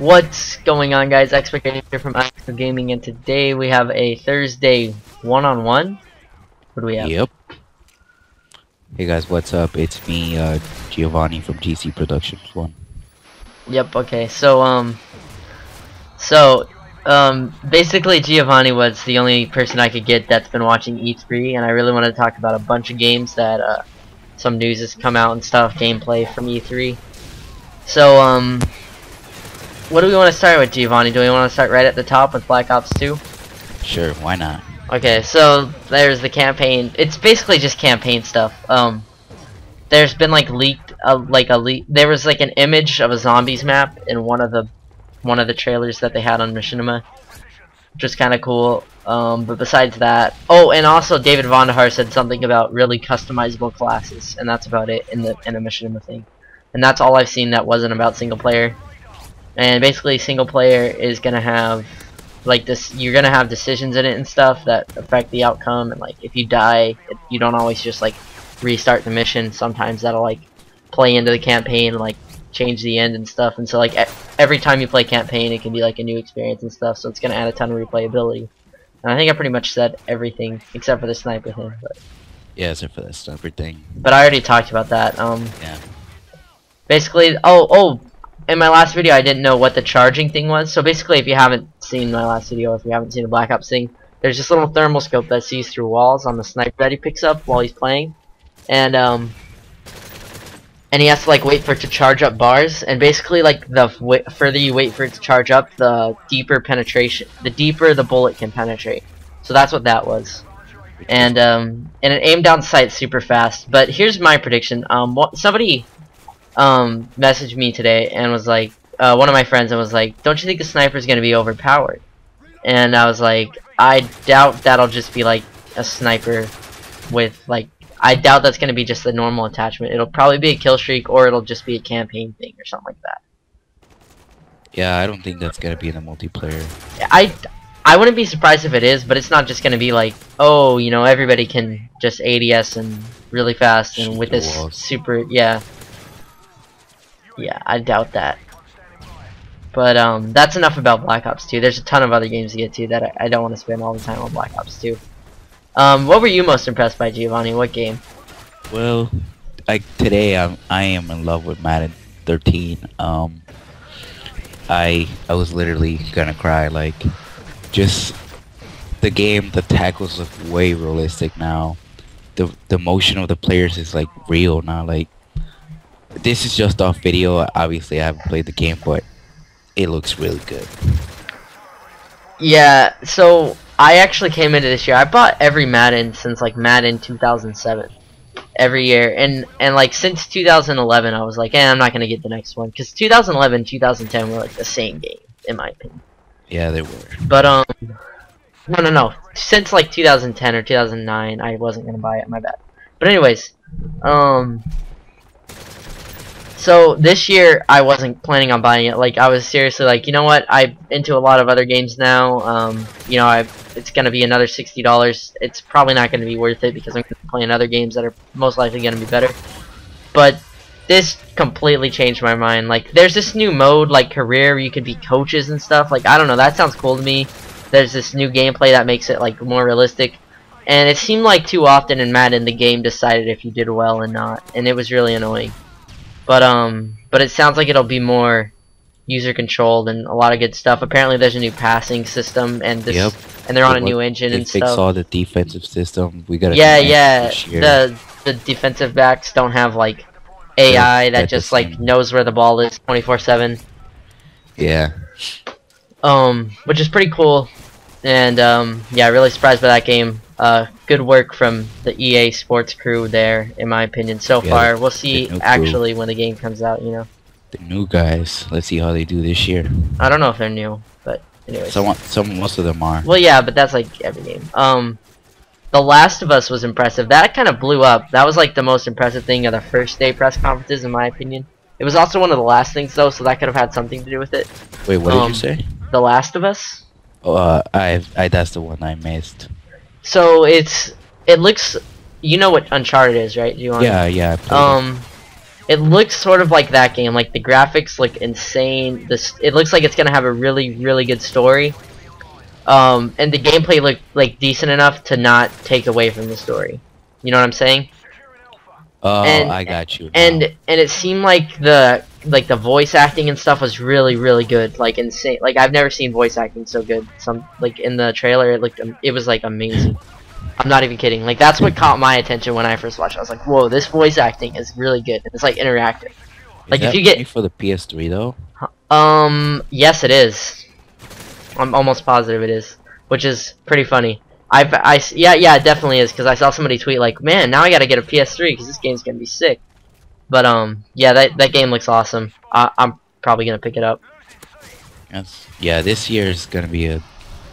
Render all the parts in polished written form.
What's going on, guys? Expectation here from Active Gaming, and today we have a Thursday one-on-one. What do we have? Yep. Hey guys, what's up? It's me, Giovanni from GC Productions 1. Yep. Okay. Basically, Giovanni was the only person I could get that's been watching E3, and I really wanted to talk about a bunch of games that some news has come out and stuff, gameplay from E3. So what do we want to start with, Giovanni? Do we want to start right at the top with Black Ops 2? Sure, why not? Okay, so there's the campaign. It's basically just campaign stuff. There's been like leaked, there was like an image of a zombies map in one of the trailers that they had on Machinima, which was kind of cool. But besides that, oh, and also David Vonderhaar said something about really customizable classes, and that's about it in a Machinima thing. And that's all I've seen that wasn't about single player. And basically, single player is gonna have like this. You're gonna have decisions in it and stuff that affect the outcome. And like, if you die, you don't always just like restart the mission. Sometimes that'll like play into the campaign, like change the end and stuff. And so like every time you play campaign, it can be like a new experience and stuff. So it's gonna add a ton of replayability. And I think I pretty much said everything except for the sniper thing. But Yeah, except for that sniper thing. But I already talked about that. Yeah. Basically, in my last video I didn't know what the charging thing was. So basically, if you haven't seen my last video, if you haven't seen the Black Ops thing, there's this little thermal scope that sees through walls on the sniper that he picks up while he's playing, and he has to like wait for it to charge up bars. And basically, like the further you wait for it to charge up, the deeper the bullet can penetrate. So that's what that was. And it aimed down sight super fast. But here's my prediction. Somebody messaged me today and was like, one of my friends, and was like, don't you think the sniper is going to be overpowered? And I was like, I doubt that'll just be like a sniper with like, I doubt that's going to be just a normal attachment. It'll probably be a kill streak, or it'll just be a campaign thing or something like that. Yeah, I don't think that's gonna be in the multiplayer. I wouldn't be surprised if it is, but it's not just going to be like, oh, you know, everybody can just ADS and really fast and with this super, yeah, I doubt that. But that's enough about Black Ops 2. There's a ton of other games to get to that I don't want to spend all the time on Black Ops 2. What were you most impressed by, Giovanni? What game? Well, like today, I am in love with Madden 13. I was literally gonna cry. Like, just the game, the tackles look way realistic now. The motion of the players is like real now. Like, this is just off video. Obviously, I haven't played the game, but it looks really good. Yeah, so I actually came into this year. I bought every Madden since like Madden 2007, every year, and like since 2011, I was like, I'm not gonna get the next one, because 2011, 2010 were like the same game in my opinion. Yeah, they were. But no. Since like 2010 or 2009, I wasn't gonna buy it. My bad. But anyways, so this year I wasn't planning on buying it. Like, I was seriously like, you know what? I'm into a lot of other games now. You know, it's gonna be another $60. It's probably not gonna be worth it because I'm gonna be playing other games that are most likely gonna be better. But this completely changed my mind. Like, there's this new mode, like career, where you could be coaches and stuff. Like, I don't know, that sounds cool to me. There's this new gameplay that makes it like more realistic. And it seemed like too often in Madden the game decided if you did well and not, and it was really annoying. But it sounds like it'll be more user controlled and a lot of good stuff. Apparently there's a new passing system, and this, and they're on a new engine and stuff. They fixed all the defensive system. We got the defensive backs don't have like AI that just like knows where the ball is 24/7. Yeah. Which is pretty cool. And yeah, really surprised by that game. Good work from the EA Sports crew there, in my opinion, so far. We'll see actually when the game comes out, you know. The new guys. Let's see how they do this year. I don't know if they're new, but anyways. Most of them are. Well, yeah, but that's like every game. The Last of Us was impressive. That kind of blew up. That was like the most impressive thing of the first day press conferences, in my opinion. It was also one of the last things though, so that could have had something to do with it. Wait, what did you say? The Last of Us? Oh, that's the one I missed. So it looks, you know what Uncharted is, right? Do you want? Yeah. it looks sort of like that game. Like the graphics look insane. It looks like it's gonna have a really really good story. And the gameplay looked like decent enough to not take away from the story. You know what I'm saying? Oh, And I got you now. and it seemed like the voice acting and stuff was really really good, like insane. Like I've never seen voice acting so good. Some like in the trailer, it was like amazing. I'm not even kidding. Like that's what caught my attention when I first watched it. I was like, whoa, this voice acting is really good. It's like interactive. Is Like if that you get only for the PS3 though? yes, it is. I'm almost positive it is, which is pretty funny. Yeah, it definitely is, because I saw somebody tweet like, man, now I gotta get a PS3 because this game's gonna be sick. But yeah, that game looks awesome. I'm probably gonna pick it up. Yeah, this year is gonna be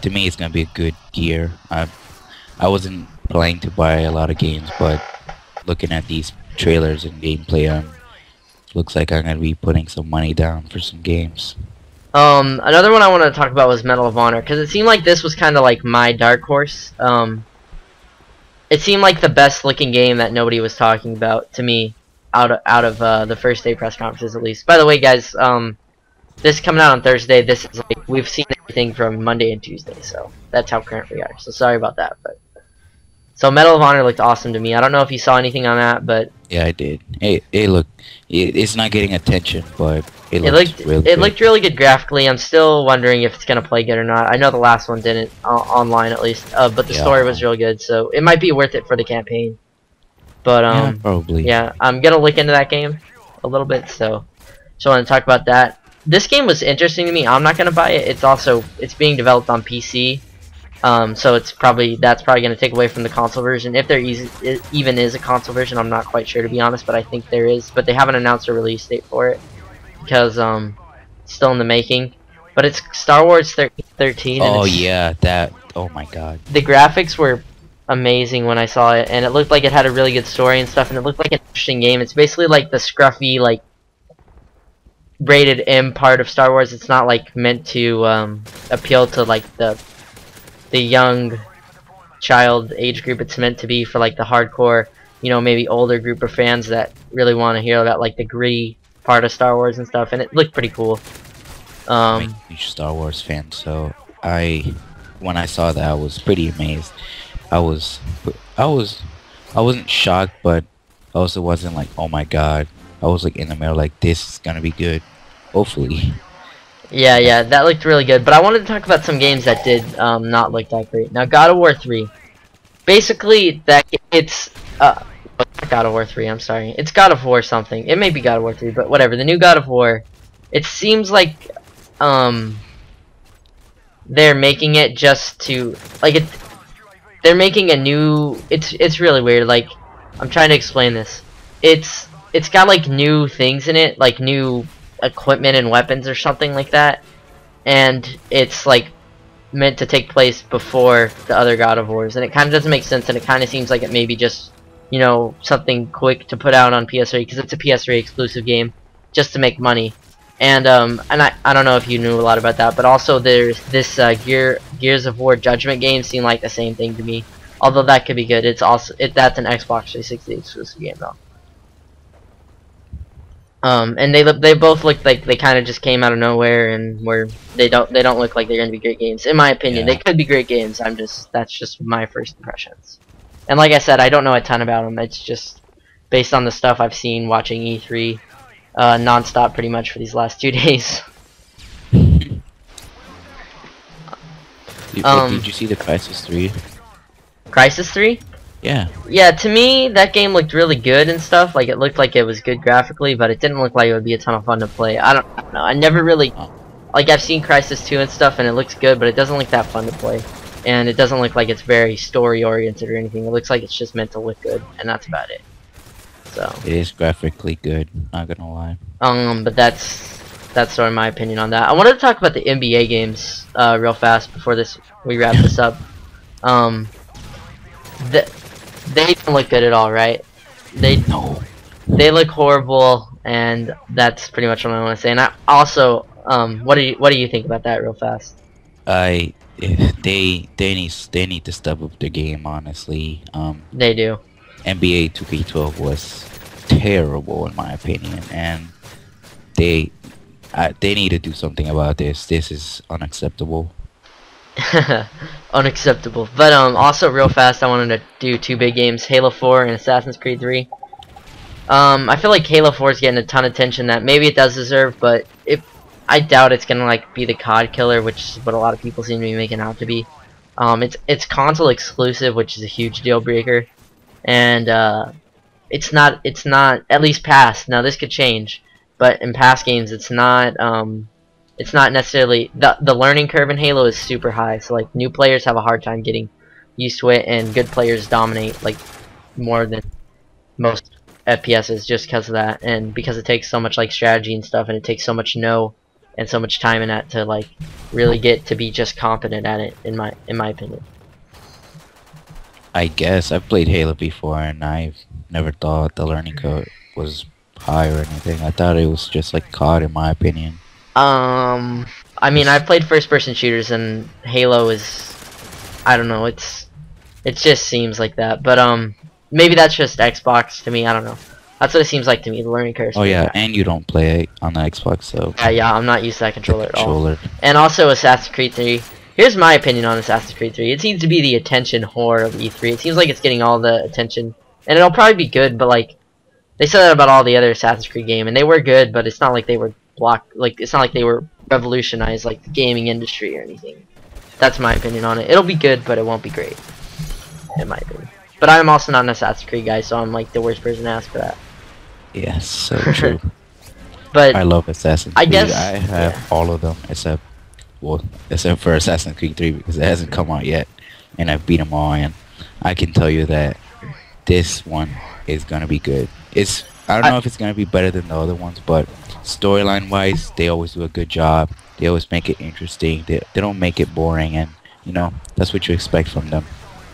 to me, it's gonna be a good year. I wasn't planning to buy a lot of games, but looking at these trailers and gameplay, looks like I'm gonna be putting some money down for some games. Another one I wanted to talk about was Medal of Honor, because it seemed like this was kind of like my dark horse. It seemed like the best looking game that nobody was talking about to me, out of the first day press conferences at least. By the way, guys, this is coming out on Thursday. This is like we've seen everything from Monday and Tuesday, so that's how current we are. So sorry about that, but so Medal of Honor looked awesome to me. I don't know if you saw anything on that, but yeah, I did. It's not getting attention, but it looked really good graphically. I'm still wondering if it's gonna play good or not. I know the last one didn't online at least, but the story was real good, so it might be worth it for the campaign. But yeah, probably. Yeah, I'm gonna look into that game a little bit. So I want to talk about that. This game was interesting to me. I'm not gonna buy it. It's being developed on PC. So that's probably going to take away from the console version. If there even is a console version, I'm not quite sure to be honest, but I think there is. But they haven't announced a release date for it because it's still in the making. But it's Star Wars 13. Oh yeah, that. Oh my god. The graphics were amazing when I saw it, and it looked like it had a really good story and stuff, and it looked like an interesting game. It's basically like the scruffy, like rated M part of Star Wars. It's not like meant to appeal to like the young child age group. It's meant to be for like the hardcore, you know, maybe older group of fans that really want to hear about like the gritty part of Star Wars and stuff, and it looked pretty cool. I'm a huge Star Wars fan, so when I saw that, I was pretty amazed. I wasn't shocked, but I also wasn't like, oh my god. I was like in the middle, like this is gonna be good, hopefully. Yeah, that looked really good. But I wanted to talk about some games that did not look that great. Now, God of War 3. Basically, it's not God of War 3. I'm sorry. It's God of War something. It may be God of War 3, but whatever. The new God of War. It seems like they're making it just to like it. They're making a new. It's really weird. Like I'm trying to explain this. It's got like new things in it, like new equipment and weapons or something like that, and it's like meant to take place before the other God of Wars, and it kind of doesn't make sense, and it kind of seems like it may be just, you know, something quick to put out on PS3 because it's a PS3 exclusive game just to make money. And I don't know if you knew a lot about that, but also there's this Gears of War Judgment game seemed like the same thing to me, although that could be good. That's an Xbox 360 exclusive game though. And they both look like they kind of just came out of nowhere, and they don't look like they're gonna be great games in my opinion. Yeah. They could be great games. That's just my first impressions. And like I said, I don't know a ton about them. It's just based on the stuff I've seen watching E3 non-stop pretty much for these last 2 days. Did you see the Crisis 3? Crisis 3? Yeah. Yeah, to me that game looked really good and stuff. Like it looked like it was good graphically, but it didn't look like it would be a ton of fun to play. I don't know. I never really like I've seen Crisis 2 and stuff, and it looks good, but it doesn't look that fun to play. And it doesn't look like it's very story oriented or anything. It looks like it's just meant to look good, and that's about it. So it is graphically good, not gonna lie. But that's sort of my opinion on that. I wanted to talk about the NBA games real fast before we wrap this up. They don't look good at all, right? They look horrible, and that's pretty much what I want to say. And I also, what do you think about that, real fast? They need to step up their game, honestly. They do. NBA 2K12 was terrible in my opinion, and they they need to do something about this. This is unacceptable. Unacceptable. But also real fast, I wanted to do two big games: Halo 4 and Assassin's Creed 3. I feel like Halo 4 is getting a ton of attention that maybe it does deserve, but I doubt it's gonna like be the COD killer, which is what a lot of people seem to be making out to be. It's console exclusive, which is a huge deal breaker, and it's not at least past. Now this could change, but in past games, it's not necessarily the learning curve in Halo is super high. So like new players have a hard time getting used to it, and good players dominate like more than most FPSs just because of that, and because it takes so much like strategy and stuff, and it takes so much know and so much time in that to like really get to be just competent at it. In my opinion. I guess I've played Halo before, and I've never thought the learning curve was high or anything. I thought it was just like COD, in my opinion. I mean, I've played first-person shooters, and Halo is, I don't know, it just seems like that. But maybe that's just Xbox to me. I don't know. That's what it seems like to me. The learning curve. Oh yeah, and you don't play it on the Xbox, so. Yeah, I'm not used to that controller at all. And also Assassin's Creed 3. Here's my opinion on Assassin's Creed 3. It seems to be the attention whore of E3. It seems like it's getting all the attention, and it'll probably be good. But like, they said that about all the other Assassin's Creed games, and they were good, but it's not like they were it's not like they were revolutionized like the gaming industry or anything. That's my opinion on it. It'll be good, but it won't be great, in my opinion. But I'm also not an Assassin's Creed guy, so I'm like the worst person to ask for that. Yes, so true. But I love Assassin's Creed. I guess I have all of them except for Assassin's Creed 3 because it hasn't come out yet, and I've beat them all. And I can tell you that this one is gonna be good. I don't know if it's gonna be better than the other ones, but storyline wise, they always do a good job. They always make it interesting. They don't make it boring, and you know that's what you expect from them.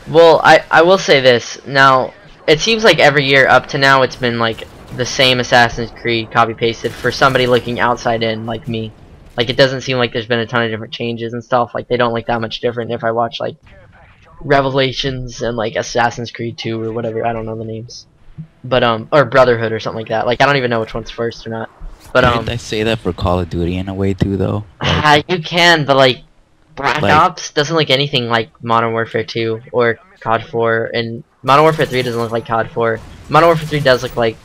Well, I will say this. Now, it seems like every year up to now it's been like the same Assassin's Creed copy pasted for somebody looking outside in like me. Like it doesn't seem like there's been a ton of different changes and stuff. Like they don't look that much different if I watch like Revelations and like Assassin's Creed 2 or whatever. I don't know the names. But or Brotherhood or something like that. Like I don't even know which one's first or not. But Can't I say that for Call of Duty in a way too, though? Like, you can, but like Black Ops doesn't look anything like Modern Warfare 2 or COD 4, and Modern Warfare 3 doesn't look like COD 4. Modern Warfare 3 does look like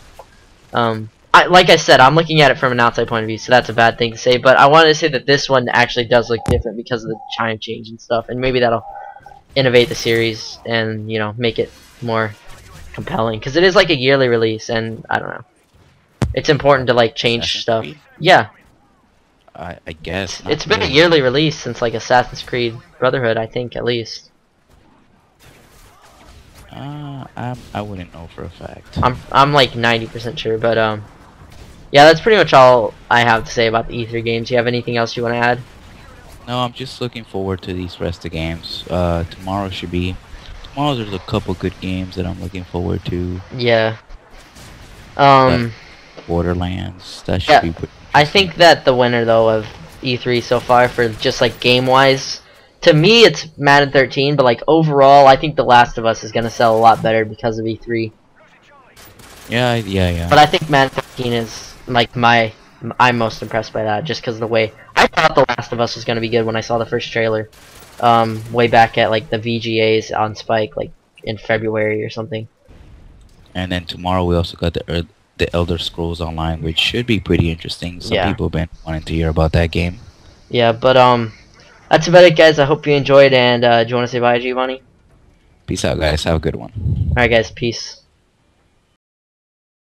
like I said, I'm looking at it from an outside point of view, so that's a bad thing to say. But I wanted to say that this one actually does look different because of the time change and stuff, and maybe that'll innovate the series and make it more compelling, because it is like a yearly release, and I don't know. It's important to like change stuff. Yeah. I guess. It's been a yearly release since like Assassin's Creed Brotherhood, I think, at least. I wouldn't know for a fact. I'm like 90% sure, but yeah, that's pretty much all I have to say about the E3 games. You have anything else you want to add? No, I'm just looking forward to these rest of games. Tomorrow there's a couple good games that I'm looking forward to. Yeah. Borderlands, that should be pretty. I think that the winner though of E3 so far for just like game wise, to me it's Madden 13, but like overall I think The Last of Us is gonna sell a lot better because of E3. Yeah. But I think Madden 13 is like I'm most impressed by that, just because of the way I thought The Last of Us was gonna be good when I saw the first trailer, way back at like the VGAs on Spike, like in February or something. And then tomorrow we also got the Elder Scrolls Online, which should be pretty interesting. Some people have been wanting to hear about that game. Yeah, but that's about it, guys. I hope you enjoyed, and do you want to say bye, Giovanni? Peace out, guys. Have a good one. Alright, guys. Peace.